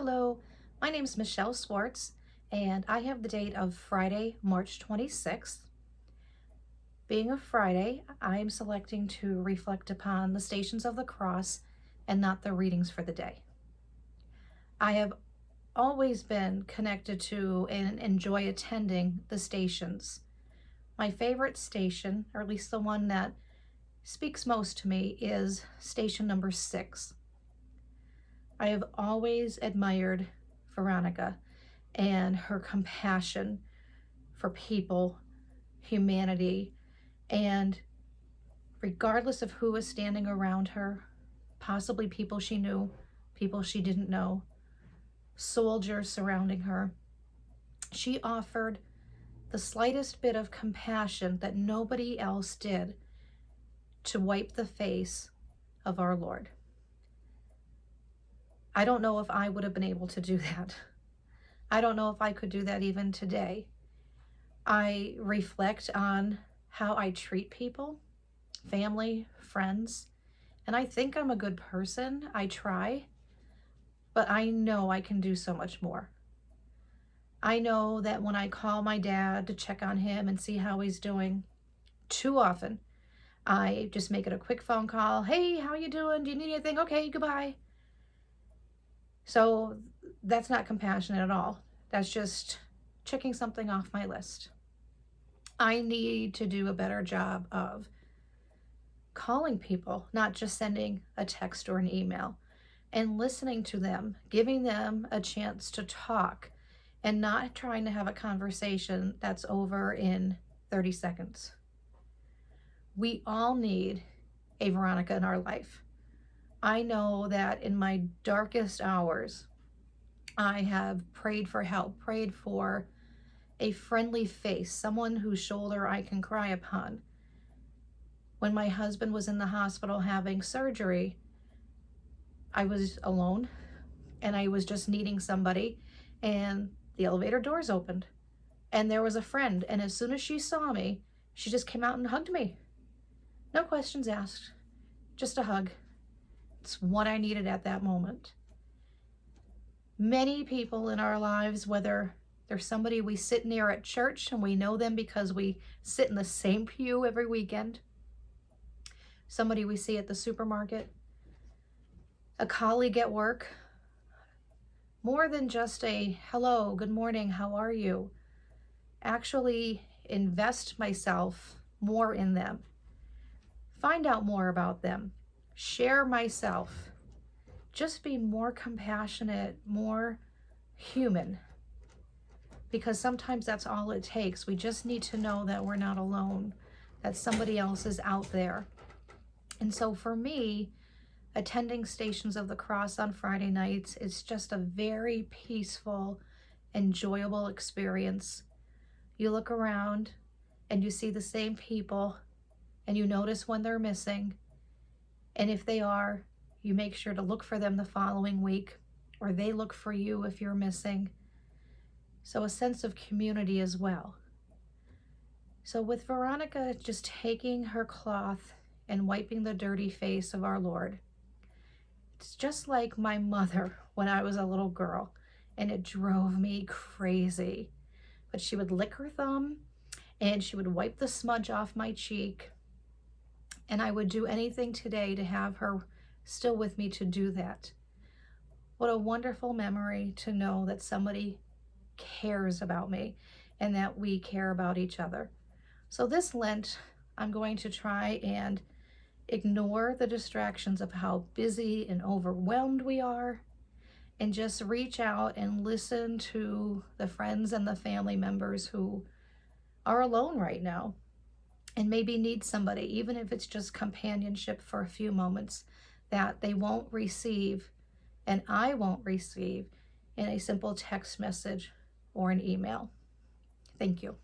Hello, my name is Michelle Swarts, and I have the date of Friday, March 26th. Being a Friday, I am selecting to reflect upon the Stations of the Cross and not the readings for the day. I have always been connected to and enjoy attending the stations. My favorite station, or at least the one that speaks most to me, is station number 6. I have always admired Veronica and her compassion for people, humanity, and regardless of who was standing around her, possibly people she knew, people she didn't know, soldiers surrounding her, she offered the slightest bit of compassion that nobody else did to wipe the face of our Lord. I don't know if I would have been able to do that. I don't know if I could do that even today. I reflect on how I treat people, family, friends, and I think I'm a good person. I try, but I know I can do so much more. I know that when I call my dad to check on him and see how he's doing, too often I just make it a quick phone call. Hey, how you doing? Do you need anything? Okay, goodbye. So that's not compassionate at all. That's just checking something off my list. I need to do a better job of calling people, not just sending a text or an email, and listening to them, giving them a chance to talk, and not trying to have a conversation that's over in 30 seconds. We all need a Veronica in our life. I know that in my darkest hours, I have prayed for help, prayed for a friendly face, someone whose shoulder I can cry upon. When my husband was in the hospital having surgery, I was alone and I was just needing somebody, and the elevator doors opened and there was a friend, and as soon as she saw me, she just came out and hugged me. No questions asked, just a hug. It's what I needed at that moment. Many people in our lives, whether they're somebody we sit near at church and we know them because we sit in the same pew every weekend, somebody we see at the supermarket, a colleague at work, more than just a hello, good morning, how are you? Actually invest myself more in them. Find out more about them. Share myself. Just be more compassionate, more human. Because sometimes that's all it takes. We just need to know that we're not alone, that somebody else is out there. And so for me, attending Stations of the Cross on Friday nights is just a very peaceful, enjoyable experience. You look around and you see the same people and you notice when they're missing. And if they are, you make sure to look for them the following week, or they look for you if you're missing. So a sense of community as well. So with Veronica just taking her cloth and wiping the dirty face of our Lord, it's just like my mother when I was a little girl, and it drove me crazy. But she would lick her thumb and she would wipe the smudge off my cheek. And I would do anything today to have her still with me to do that. What a wonderful memory to know that somebody cares about me and that we care about each other. So this Lent, I'm going to try and ignore the distractions of how busy and overwhelmed we are, and just reach out and listen to the friends and the family members who are alone right now and maybe need somebody, even if it's just companionship for a few moments, that they won't receive and I won't receive in a simple text message or an email. Thank you.